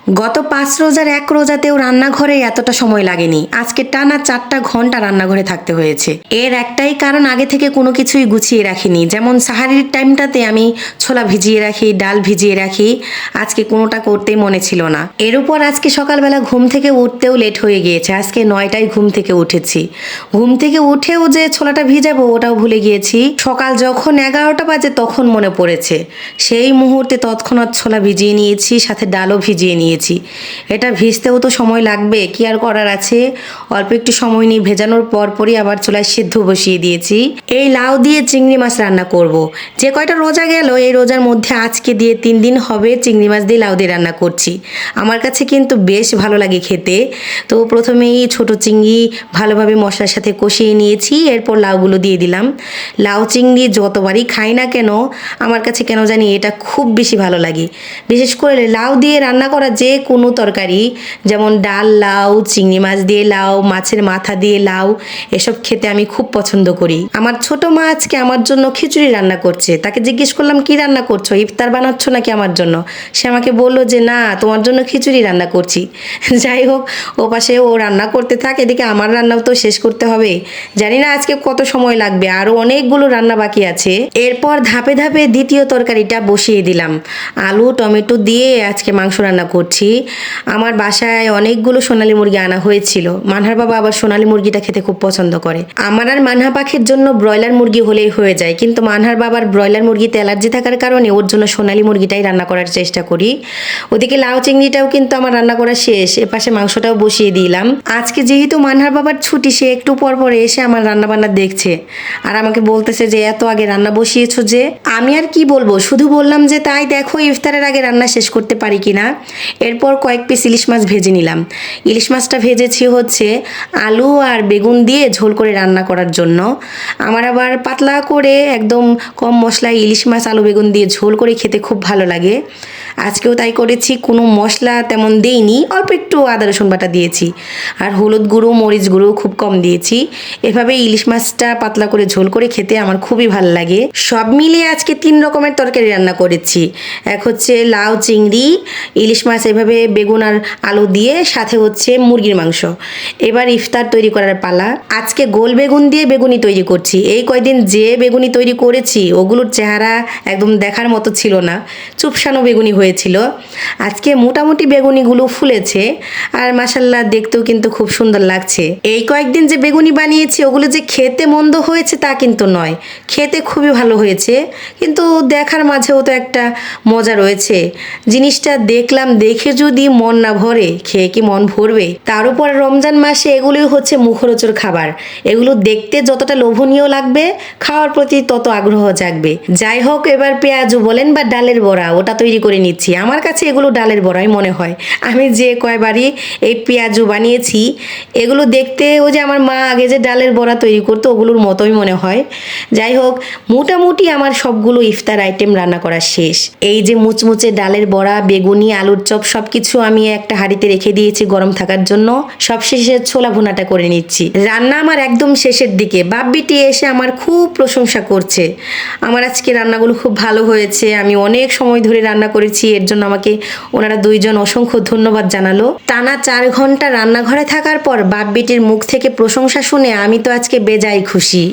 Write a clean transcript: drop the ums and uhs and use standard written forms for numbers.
গত 5 রোজার 1 রোজাতেও রান্নাঘরে এতটা সময় লাগেনি। আজকে টানা 4টা ঘন্টা রান্নাঘরে থাকতে হয়েছে। এর একটাই কারণ, আগে থেকে কোনো কিছুই গুছিয়ে রাখিনি। যেমন সাহারির টাইমটাতে আমি ছোলা ভিজিয়ে রাখি, ডাল ভিজিয়ে রাখি, আজকে কোনোটা করতেই মনে ছিল না। এর উপর আজকে সকালবেলা ঘুম থেকে উঠতেও লেট হয়ে গিয়েছে। আজকে 9টায় ঘুম থেকে উঠেছি। ঘুম থেকে উঠেও যে ছোলাটা ভিজাবো ওটাও ভুলে গিয়েছি। সকাল যখন 11টা বাজে তখন মনে পড়েছে। সেই মুহূর্তে তৎক্ষণাৎ ছোলা ভিজিয়ে নিয়েছি, সাথে ডালও ভিজিয়ে নিয়েছি। এটা ভিজতেও তো সময় লাগবে, কি আর করার আছে। অল্প একটু সময় নিয়ে ভেজানোর পরপরই আবার চুলায় সিদ্ধ বসিয়ে দিয়েছি। এই লাউ দিয়ে চিংড়ি মাছ রান্না করব। যে কয়টা রোজা গেল এই রোজার মধ্যে আজকে দিয়ে 3 দিন হবে চিংড়ি মাছ দিয়ে লাউ দিয়ে রান্না করছি। আমার কাছে কিন্তু বেশ ভালো লাগে খেতে। তো প্রথমেই ছোট চিংড়ি ভালোভাবে মশলার সাথে কষিয়ে নিয়েছি, এরপর লাউগুলো দিয়ে দিলাম। লাউ চিংড়ি যতবারই খাই না কেন আমার কাছে কেন জানি এটা খুব বেশি ভালো লাগে। বিশেষ করে লাউ দিয়ে রান্না করা যে কোনো তরকারি, যেমন ডাল লাউ, চিংড়ি মাছ দিয়ে লাউ, মাছের মাথা দিয়ে লাউ, এসব খেতে আমি খুব পছন্দ করি। আমার ছোট মা আজকে আমার জন্য খিচুড়ি রান্না করছে। তাকে জিজ্ঞেস করলাম, কি রান্না করছো, ইফতার বানাচ্ছ নাকি আমার জন্য? সে আমাকে বললো যে না, তোমার জন্য খিচুড়ি রান্না করছি। যাই হোক, ও পাশে ও রান্না করতে থাক, এদিকে আমার রান্নাও তো শেষ করতে হবে। জানি না আজকে কত সময় লাগবে, আরও অনেকগুলো রান্না বাকি আছে। এরপর ধাপে ধাপে দ্বিতীয় তরকারিটা বসিয়ে দিলাম। আলু টমেটো দিয়ে আজকে মাংস রান্না করছি। আমার বাসায় অনেকগুলো সোনালী মুরগি আনা হয়েছিল। মানহার বাবা আবার সোনালী মুরগিটা খেতে খুব পছন্দ করে। আমার আর মানহা পাখির জন্য ব্রয়লার মুরগি হলেই হয়ে যায়, কিন্তু মানহার বাবার ব্রয়লার মুরগিতে অ্যালার্জি থাকার কারণে ওর জন্য সোনালী মুরগিটাই রান্না করার চেষ্টা করি। ওদিকে লাউ চিংড়িটাও কিন্তু আমার রান্না করা শেষ, এপাশে মাংসটাও বসিয়ে দিলাম। আজকে যেহেতু মানহার বাবার ছুটি, সে একটু পর পর এসে আমার রান্না বান্না দেখছে আর আমাকে বলতেছে যে এত আগে রান্না বসিয়েছো যে। আমি আর কি বলবো, শুধু বললাম যে তাই দেখো ইফতারের আগে রান্না শেষ করতে পারি কিনা। এরপর কয়েক পিস ইলিশ মাছ ভেজে নিলাম। ইলিশ মাছটা ভেজেছি হচ্ছে আলু আর বেগুন দিয়ে ঝোল করে রান্না করার জন্য। আমার আবার পাতলা করে একদম কম মশলায় ইলিশ মাছ আলু বেগুন দিয়ে ঝোল করে খেতে খুব ভালো লাগে। আজকেও তাই করেছি, কোনো মশলা তেমন দেইনি, অল্প একটু আদা রসুন বাটা দিয়েছি আর হলুদ গুঁড়ো মরিচ গুঁড়ো খুব কম দিয়েছি। এভাবে ইলিশ মাছটা পাতলা করে ঝোল করে খেতে আমার খুবই ভালো লাগে। সব মিলিয়ে আজকে 3 রকমের তরকারি রান্না করেছি। এক হচ্ছে লাউ চিংড়ি, ইলিশ মাছ এভাবে বেগুন আর আলু দিয়ে, সাথে হচ্ছে মুরগির মাংস। এবার ইফতার তৈরি করার পালা। আজকে গোল বেগুন দিয়ে বেগুনি তৈরি করছি। এই কয়দিন যে বেগুনি তৈরি করেছি ওগুলোর চেহারা একদম দেখার মতো ছিল না, চুপসানো বেগুনি হয়েছিল। আজকে মোটামুটি বেগুনিগুলো ফুলেছে আর মাশাল্লাহ দেখতেও কিন্তু খুব সুন্দর লাগছে। এই কয়েকদিন যে বেগুনি বানিয়েছি ওগুলো যে খেতে মন্দ হয়েছে তা কিন্তু নয়, খেতে খুবই ভালো হয়েছে, কিন্তু দেখার মাঝেও তো একটা মজা রয়েছে। জিনিসটা দেখলাম, দেখে যদি মন না ভরে খেয়ে কি মন ভরবে? তার উপর রমজান মাসে এগুলোই হচ্ছে মুখরোচক খাবার। এগুলো দেখতে যতটা লোভনীয় লাগবে, খাওয়ার প্রতি তত আগ্রহ জাগবে। যাই হোক, এবার পেঁয়াজু বলেন বা ডালের বড়া, ওটা তৈরি করে নিচ্ছি। আমার কাছে এগুলো ডালের বড়াই মনে হয়। আমি যে কয়বারই এই পেঁয়াজু বানিয়েছি এগুলো দেখতে ওই যে আমার মা আগে যে ডালের বড়া তৈরি করতো ওগুলোর মতোই মনে হয়। যাই হোক, মোটামুটি আমার সবগুলো ইফতার আইটেম রান্না করা শেষ। এই যে মুচমুচে ডালের বড়া, বেগুনি, আলুর চপ সবকিছু আমি একটা হাঁড়িতে রেখে দিয়েছি গরম থাকার জন্য। সবশেষে ছোলা ভুনাটা করে নিচ্ছি। রান্না আমার একদম শেষের দিকে। বাপ্পিটি এসে আমার খুব প্রশংসা করছে। আমার আজকে রান্নাগুলো খুব ভালো হয়েছে, আমি অনেক সময় ধরে রান্না করেছি, এর জন্য আমাকে ওনারা 2 জন অসংখ্য ধন্যবাদ জানালো। টানা 4 ঘন্টা রান্নাঘরে থাকার পর বাপ্পিটির মুখ থেকে প্রশংসা শুনে আমি তো আজকে বেজায় খুশি।